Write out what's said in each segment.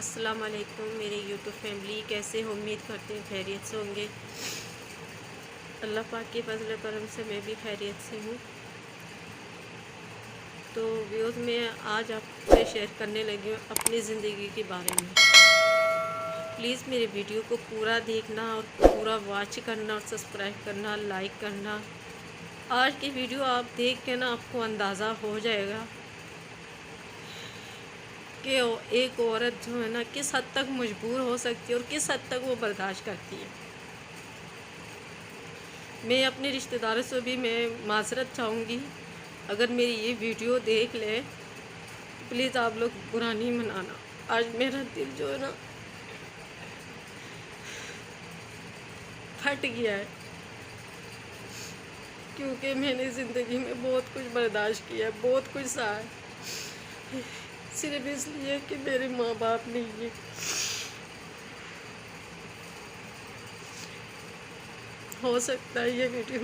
السلام علیکم میرے یوٹیوب فیملی، کیسے ہو؟ امید کرتے ہیں خیریت سے ہوں گے۔ اللہ پاک کے فضل و کرم سے میں بھی خیریت سے ہوں۔ تو ویوز میں آج آپ سے شیئر کرنے لگی ہوں اپنی زندگی کے بارے میں۔ پلیز میرے ویڈیو کو پورا دیکھنا اور پورا واچ کرنا اور سبسکرائب کرنا، لائک کرنا۔ آج کی ویڈیو آپ دیکھ کے نا آپ کو اندازہ ہو جائے گا کہ ایک عورت جو ہے نا کس حد تک مجبور ہو سکتی ہے اور کس حد تک وہ برداشت کرتی ہے۔ میں اپنے رشتہ داروں سے بھی میں معذرت چاہوں گی، اگر میری یہ ویڈیو دیکھ لے پلیز آپ لوگ برا نہیں منانا۔ آج میرا دل جو ہے نا پھٹ گیا ہے، کیونکہ میں نے زندگی میں بہت کچھ برداشت کیا ہے، بہت کچھ سہا ہے، صرف اس لیے کہ میرے ماں باپ نہیں ہے۔ ہو سکتا ہے یہ ویڈیو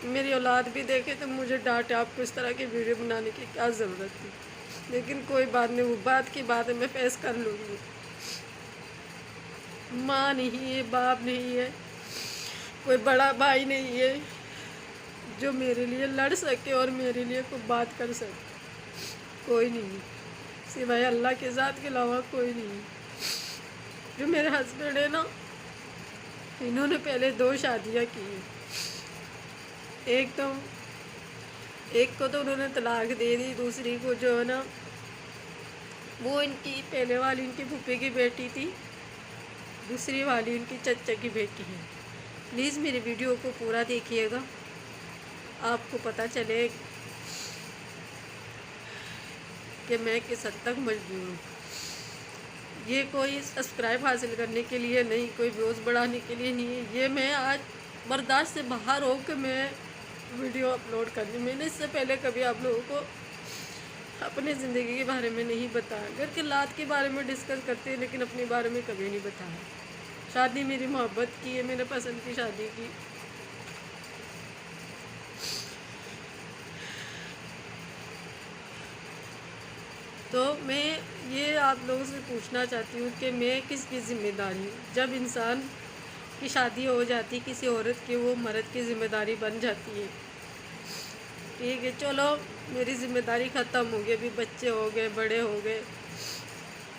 میری اولاد بھی دیکھے تو مجھے ڈانٹے، آپ کو اس طرح کی ویڈیو بنانے کی کیا ضرورت تھی، لیکن کوئی بات نہیں، وہ بات کی بات ہے، میں فیس کر لوں گی۔ ماں نہیں ہے، باپ نہیں ہے، کوئی بڑا بھائی نہیں ہے جو میرے لیے لڑ سکے اور میرے لیے کوئی بات کر سکے، کوئی نہیں، سوائے اللہ کے ذات کے علاوہ کوئی نہیں۔ جو میرے ہسبینڈ ہے نا، انہوں نے پہلے 2 شادیاں کی ہیں، ایک کو تو انہوں نے طلاق دے دی، دوسری کو جو ہے نا وہ ان کی پہلے والی ان کی پھوپھی کی بیٹی تھی، دوسری والی ان کی چچا کی بیٹی ہے۔ پلیز میری ویڈیو کو پورا دیکھیے گا، آپ کو پتہ چلے کہ میں کس حد تک مجبور ہوں۔ یہ کوئی سبسکرائب حاصل کرنے کے لیے نہیں، کوئی ویوز بڑھانے کے لیے نہیں ہے، یہ میں آج برداشت سے باہر ہو کے میں ویڈیو اپلوڈ کرنی۔ میں نے اس سے پہلے کبھی آپ لوگوں کو اپنی زندگی کے بارے میں نہیں بتایا، گھر کے حالات کے بارے میں ڈسکس کرتے ہیں لیکن اپنے بارے میں کبھی نہیں بتایا۔ شادی میری محبت کی ہے، میرے پسند کی شادی کی۔ تو میں یہ آپ لوگوں سے پوچھنا چاہتی ہوں کہ میں کس کی ذمہ داری ہوں؟ جب انسان کی شادی ہو جاتی کسی عورت کی، وہ مرد کی ذمہ داری بن جاتی ہے۔ ٹھیک ہے، چلو میری ذمہ داری ختم ہو گئی، ابھی بچے ہو گئے، بڑے ہو گئے،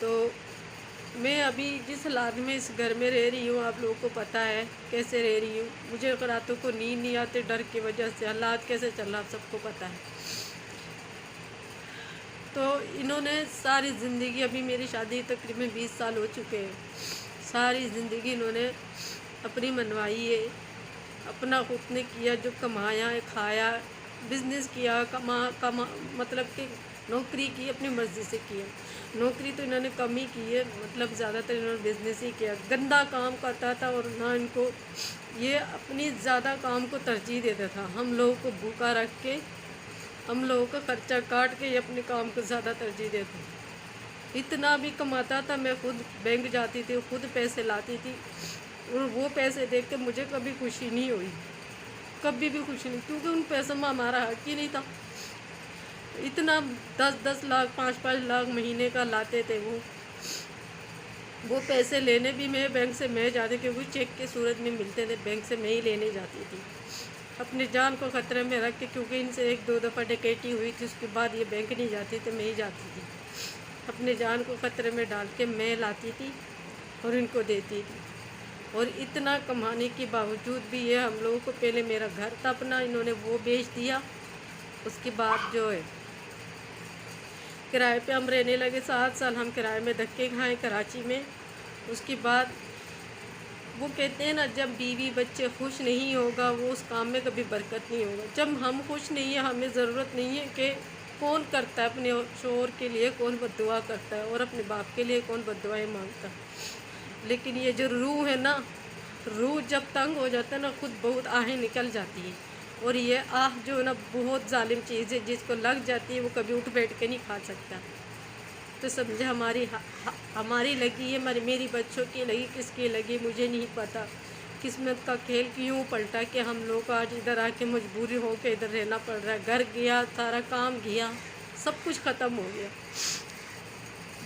تو میں ابھی جس حالات میں اس گھر میں رہ رہی ہوں آپ لوگوں کو پتہ ہے کیسے رہ رہی ہوں۔ مجھے راتوں کو نیند نہیں آتے ڈر کی وجہ سے، حالات کیسے چل رہا آپ سب کو پتہ ہے۔ تو انہوں نے ساری زندگی، ابھی میری شادی تقریباً 20 سال ہو چکے ہیں، ساری زندگی انہوں نے اپنی منوائی ہے، اپنا خود نے کیا، جو کمایا ہے کھایا، بزنس کیا، مطلب کہ نوکری کی، اپنی مرضی سے کیا۔ نوکری تو انہوں نے کم ہی کی ہے، مطلب زیادہ تر انہوں نے بزنس ہی کیا، گندا کام کرتا تھا، اور نہ ان کو یہ اپنی زیادہ کام کو ترجیح دیتا تھا، ہم لوگوں کو بھوکا رکھ کے، ہم لوگوں کا خرچہ کاٹ کے یہ اپنے کام کو زیادہ ترجیح دیتے ہیں۔ اتنا بھی کماتا تھا، میں خود بینک جاتی تھی، خود پیسے لاتی تھی، اور وہ پیسے دیکھ کے مجھے کبھی خوشی نہیں ہوئی، کبھی بھی خوشی نہیں، کیونکہ ان پیسوں میں ہمارا حق ہی نہیں تھا۔ اتنا 10-10 لاکھ 5-5 لاکھ مہینے کا لاتے تھے وہ پیسے لینے بھی میں بینک سے میں جاتی، کیونکہ چیک کی صورت میں ملتے تھے، بینک سے میں ہی لینے جاتی تھی، اپنی جان کو خطرے میں رکھ کے، کیونکہ ان سے 1-2 دفعہ ڈکیتی ہوئی تھی، اس کے بعد یہ بینک نہیں جاتی تھی، میں ہی جاتی تھی، اپنی جان کو خطرے میں ڈال کے میں لاتی تھی اور ان کو دیتی تھی۔ اور اتنا کمانے کے باوجود بھی یہ ہم لوگوں کو، پہلے میرا گھر تھا اپنا، انہوں نے وہ بیچ دیا، اس کے بعد جو ہے کرائے پہ ہم رہنے لگے، 7 سال ہم کرائے میں دھکے کھائے کراچی میں۔ اس کے بعد وہ کہتے ہیں نا، جب بیوی بچے خوش نہیں ہوگا وہ اس کام میں کبھی برکت نہیں ہوگا۔ جب ہم خوش نہیں ہیں، ہمیں ضرورت نہیں ہے کہ کون کرتا ہے اپنے شوہر کے لیے، کون بد دعا کرتا ہے، اور اپنے باپ کے لیے کون بد دعائیں مانگتا ہے، لیکن یہ جو روح ہے نا، روح جب تنگ ہو جاتا ہے نا، خود بہت آہیں نکل جاتی ہے، اور یہ آہ جو ہے نا بہت ظالم چیز ہے، جس کو لگ جاتی ہے وہ کبھی اٹھ بیٹھ کے نہیں کھا سکتا۔ تو سمجھے ہماری لگی ہے، میری بچوں کی لگی، کس کی لگی مجھے نہیں پتہ۔ قسمت کا کھیل کیوں پلٹا کہ ہم لوگ آج ادھر آ کے مجبوری ہو کے ادھر رہنا پڑ رہا ہے۔ گھر گیا، سارا کام گیا، سب کچھ ختم ہو گیا۔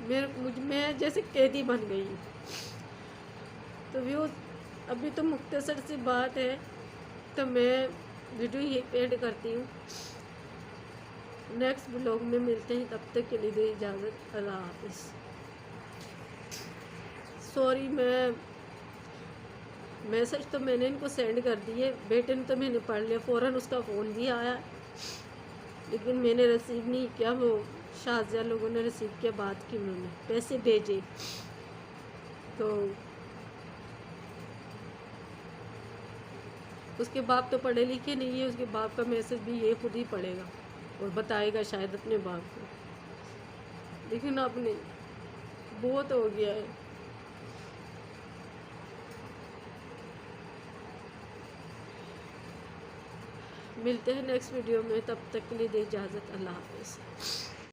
میں جیسے قیدی بن گئی ہوں۔ تو ویوز ابھی تو مختصر سی بات ہے، تو میں ویڈیو یہ اینڈ کرتی ہوں۔ نیکسٹ بلاگ میں ملتے ہیں، تب تک کے لیے دے اجازت، اللہ حافظ۔ سوری، میں میسج تو میں نے ان کو سینڈ کر دیے، بیٹے نے تو میں نے پڑھ لیا، فوراً اس کا فون بھی آیا، لیکن میں نے ریسیو نہیں کیا۔ وہ شازیہ لوگوں نے ریسیو کیا، بات کی، انہوں نے پیسے بھیجے، تو اس کے باپ تو پڑھے لکھے نہیں ہے، اس کے باپ کا میسج بھی یہ خود ہی پڑھے گا اور بتائے گا شاید اپنے باپ کو، لیکن اب نہیں، بہت ہو گیا ہے۔ ملتے ہیں نیکسٹ ویڈیو میں، تب تک کے لیے دے اجازت، اللہ حافظ۔